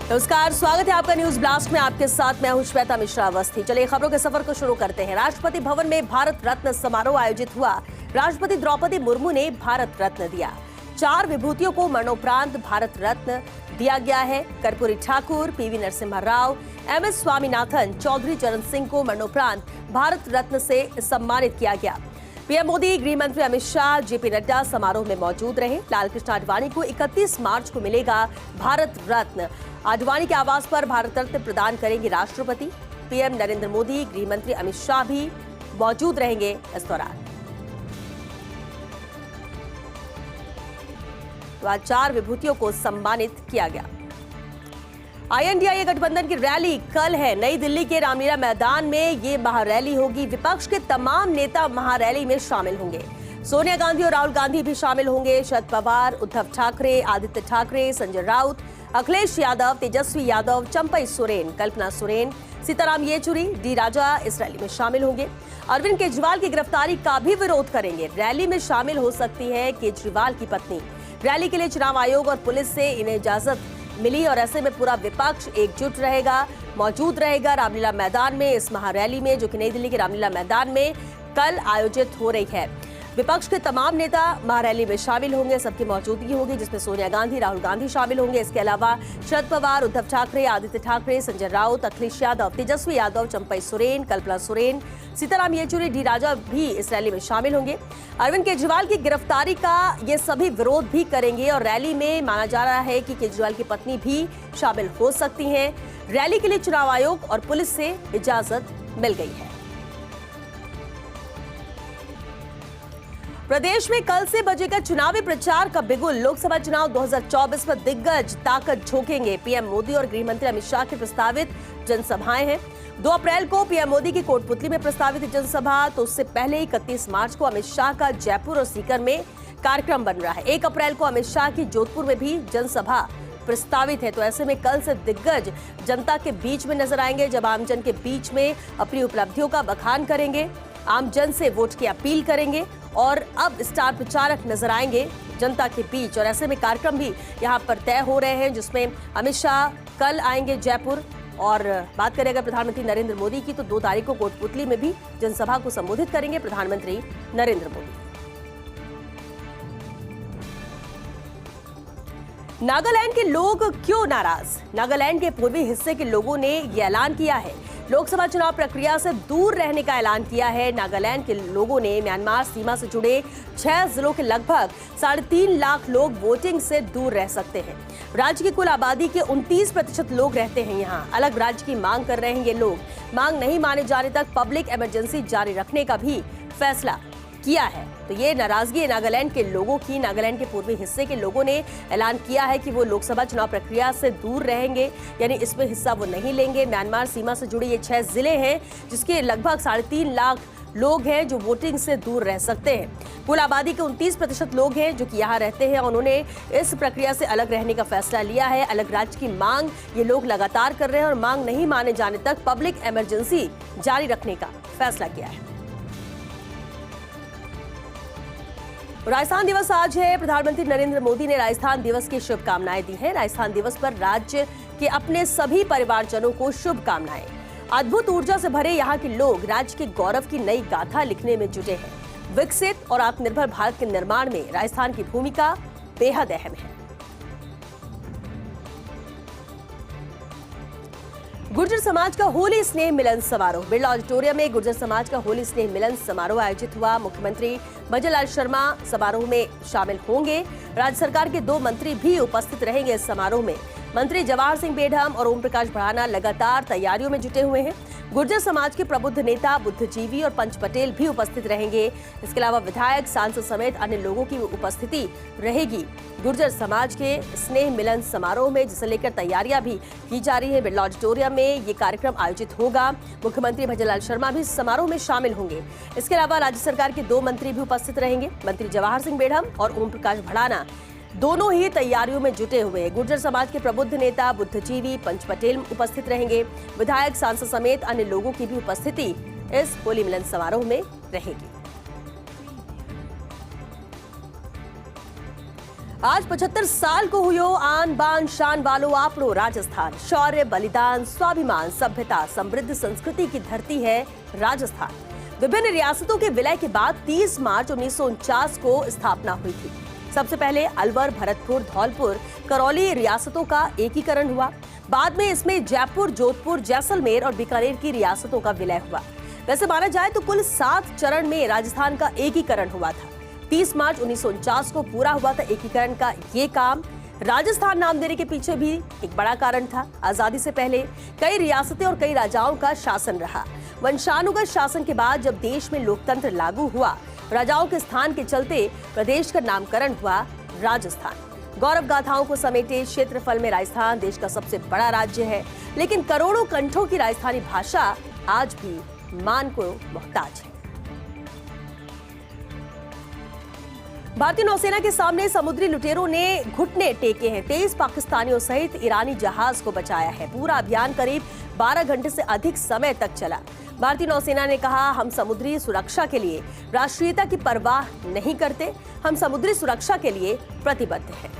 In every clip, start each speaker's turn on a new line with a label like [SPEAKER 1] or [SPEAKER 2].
[SPEAKER 1] नमस्कार, स्वागत है आपका न्यूज ब्लास्ट में। आपके साथ मैं हूं श्वेता मिश्रा अवस्थी। चलिए खबरों के सफर को शुरू करते हैं। राष्ट्रपति भवन में भारत रत्न समारोह आयोजित हुआ। राष्ट्रपति द्रौपदी मुर्मू ने भारत रत्न दिया। 4 विभूतियों को मरणोपरांत भारत रत्न दिया गया है। कर्पूरी ठाकुर, पीवी नरसिम्हा राव, एमएस स्वामीनाथन, चौधरी चरण सिंह को मरणोपरांत भारत रत्न से सम्मानित किया गया। पीएम मोदी, गृह मंत्री अमित शाह, जेपी नड्डा समारोह में मौजूद रहे। लालकृष्ण आडवाणी को 31 मार्च को मिलेगा भारत रत्न। आडवाणी के आवास पर भारत रत्न प्रदान करेंगे राष्ट्रपति। पीएम नरेंद्र मोदी, गृह मंत्री अमित शाह भी मौजूद रहेंगे इस दौरान। तो आज 4 विभूतियों को सम्मानित किया गया। INDIA गठबंधन की रैली कल है। नई दिल्ली के रामलीला मैदान में ये महारैली होगी। विपक्ष के तमाम नेता महारैली में शामिल होंगे। सोनिया गांधी और राहुल गांधी भी शामिल होंगे। शरद पवार, उद्धव ठाकरे, आदित्य ठाकरे, संजय राउत, अखिलेश यादव, तेजस्वी यादव, चंपई सोरेन, कल्पना सोरेन, सीताराम येचुरी, डी राजा इस रैली में शामिल होंगे। अरविंद केजरीवाल की गिरफ्तारी का भी विरोध करेंगे। रैली में शामिल हो सकती है केजरीवाल की पत्नी। रैली के लिए चुनाव आयोग और पुलिस से इन्हें इजाजत मिली और ऐसे में पूरा विपक्ष एकजुट रहेगा, मौजूद रहेगा रामलीला मैदान में इस महारैली में, जो कि नई दिल्ली के रामलीला मैदान में कल आयोजित हो रही है। विपक्ष के तमाम नेता महारैली में शामिल होंगे। सबकी मौजूदगी होगी, जिसमें सोनिया गांधी, राहुल गांधी शामिल होंगे। इसके अलावा शरद पवार, उद्धव ठाकरे, आदित्य ठाकरे, संजय राउत, अखिलेश यादव, तेजस्वी यादव, चंपई सोरेन, कल्पना सोरेन, सीताराम येचुरी, डी राजा भी इस रैली में शामिल होंगे। अरविंद केजरीवाल की गिरफ्तारी का ये सभी विरोध भी करेंगे और रैली में माना जा रहा है कि केजरीवाल की पत्नी भी शामिल हो सकती हैं। रैली के लिए चुनाव आयोग और पुलिस से इजाजत मिल गई है। प्रदेश में कल से बजेगा चुनावी प्रचार का बिगुल। लोकसभा चुनाव 2024 में दिग्गज ताकत झोंकेंगे। पीएम मोदी और गृह मंत्री अमित शाह की प्रस्तावित जनसभाएं हैं। 2 अप्रैल को पीएम मोदी की कोटपुतली में प्रस्तावित जनसभा, तो उससे पहले 31 मार्च को अमित शाह का जयपुर और सीकर में कार्यक्रम बन रहा है। 1 अप्रैल को अमित शाह की जोधपुर में भी जनसभा प्रस्तावित है। तो ऐसे में कल से दिग्गज जनता के बीच में नजर आएंगे, जब आमजन के बीच में अपनी उपलब्धियों का बखान करेंगे, आमजन से वोट की अपील करेंगे और अब स्टार प्रचारक नजर आएंगे जनता के बीच। और ऐसे में कार्यक्रम भी यहां पर तय हो रहे हैं, जिसमें अमित शाह कल आएंगे जयपुर। और बात करें अगर प्रधानमंत्री नरेंद्र मोदी की, तो 2 तारीख को कोटपुतली में भी जनसभा को संबोधित करेंगे प्रधानमंत्री नरेंद्र मोदी। नागालैंड के लोग क्यों नाराज? नागालैंड के पूर्वी हिस्से के लोगों ने यह ऐलान किया है। लोकसभा चुनाव प्रक्रिया से दूर रहने का ऐलान किया है। नागालैंड के लोगों ने म्यांमार सीमा से जुड़े 6 जिलों के लगभग 3.5 लाख लोग वोटिंग से दूर रह सकते हैं। राज्य की कुल आबादी के 29% लोग रहते हैं यहाँ। अलग राज्य की मांग कर रहे हैं ये लोग। मांग नहीं माने जाने तक पब्लिक इमरजेंसी जारी रखने का भी फैसला किया है। तो ये नाराजगी है नागालैंड के लोगों की। नागालैंड के पूर्वी हिस्से के लोगों ने ऐलान किया है कि वो लोकसभा चुनाव प्रक्रिया से दूर रहेंगे, यानी इसमें हिस्सा वो नहीं लेंगे। म्यांमार सीमा से जुड़े ये 6 जिले हैं, जिसके लगभग 3.5 लाख लोग हैं जो वोटिंग से दूर रह सकते हैं। कुल आबादी के 29% लोग हैं जो कि यहाँ रहते हैं। उन्होंने इस प्रक्रिया से अलग रहने का फैसला लिया है। अलग राज्य की मांग ये लोग लगातार कर रहे हैं और मांग नहीं माने जाने तक पब्लिक इमरजेंसी जारी रखने का फैसला किया है। राजस्थान दिवस आज है। प्रधानमंत्री नरेंद्र मोदी ने राजस्थान दिवस की शुभकामनाएं दी हैं। राजस्थान दिवस पर राज्य के अपने सभी परिवारजनों को शुभकामनाएं। अद्भुत ऊर्जा से भरे यहाँ के लोग राज्य के गौरव की नई गाथा लिखने में जुटे हैं। विकसित और आत्मनिर्भर भारत के निर्माण में राजस्थान की भूमिका बेहद अहम है। गुर्जर समाज का होली स्नेह मिलन समारोह। बिरला ऑडिटोरियम में गुर्जर समाज का होली स्नेह मिलन समारोह आयोजित हुआ। मुख्यमंत्री भजनलाल शर्मा समारोह में शामिल होंगे। राज्य सरकार के 2 मंत्री भी उपस्थित रहेंगे इस समारोह में। मंत्री जवाहर सिंह बेढम और ओम प्रकाश भड़ाना लगातार तैयारियों में जुटे हुए हैं। गुर्जर समाज के प्रबुद्ध नेता बुद्धजीवी और पंच पटेल भी उपस्थित रहेंगे। इसके अलावा विधायक, सांसद समेत अन्य लोगों की उपस्थिति रहेगी गुर्जर समाज के स्नेह मिलन समारोह में, जिसे लेकर तैयारियां भी की जा रही है। बिरला ऑडिटोरियम में ये कार्यक्रम आयोजित होगा। मुख्यमंत्री भजनलाल शर्मा भी समारोह में शामिल होंगे। इसके अलावा राज्य सरकार के 2 मंत्री भी उपस्थित रहेंगे। मंत्री जवाहर सिंह बेढम और ओम प्रकाश भड़ाना दोनों ही तैयारियों में जुटे हुए हैं। गुर्जर समाज के प्रबुद्ध नेता बुद्धजीवी पंच पटेल उपस्थित रहेंगे। विधायक, सांसद समेत अन्य लोगों की भी उपस्थिति इस होली मिलन समारोह में रहेगी। आज 75 साल को हुयो आन बान शान वालो आपड़ो राजस्थान। शौर्य, बलिदान, स्वाभिमान, सभ्यता, समृद्ध संस्कृति की धरती है राजस्थान। विभिन्न रियासतों के विलय के बाद 30 मार्च 1949 को स्थापना हुई थी। सबसे पहले अलवर, भरतपुर, धौलपुर, करौली रियासतों का एकीकरण हुआ। बाद में इसमें जयपुर, जोधपुर, जैसलमेर और बीकानेर की रियासतों का विलय हुआ। वैसे माना जाए तो कुल 7 चरण में राजस्थान का एकीकरण हुआ था। 30 मार्च 1949 को पूरा हुआ था एकीकरण का ये काम। राजस्थान नाम देने के पीछे भी एक बड़ा कारण था। आजादी से पहले कई रियासतें और कई राजाओं का शासन रहा। वंशानुगत शासन के बाद जब देश में लोकतंत्र लागू हुआ, राजाओं के स्थान के चलते प्रदेश का नामकरण हुआ राजस्थान। गौरव गाथाओं को समेटे क्षेत्रफल में राजस्थान देश का सबसे बड़ा राज्य है, लेकिन करोड़ों कंठों की राजस्थानी भाषा आज भी मान को मोहताज है। भारतीय नौसेना के सामने समुद्री लुटेरों ने घुटने टेके हैं। 23 पाकिस्तानियों सहित ईरानी जहाज को बचाया है। पूरा अभियान करीब 12 घंटे से अधिक समय तक चला। भारतीय नौसेना ने कहा, हम समुद्री सुरक्षा के लिए राष्ट्रीयता की परवाह नहीं करते, हम समुद्री सुरक्षा के लिए प्रतिबद्ध हैं।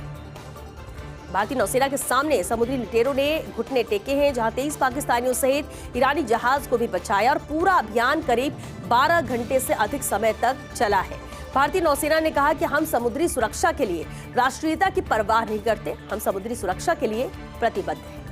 [SPEAKER 1] भारतीय नौसेना के सामने समुद्री लुटेरों ने घुटने टेके हैं, जहां 23 पाकिस्तानियों सहित ईरानी जहाज को भी बचाया और पूरा अभियान करीब 12 घंटे से अधिक समय तक चला है। भारतीय नौसेना ने कहा कि हम समुद्री सुरक्षा के लिए राष्ट्रीयता की परवाह नहीं करते, हम समुद्री सुरक्षा के लिए प्रतिबद्ध हैं।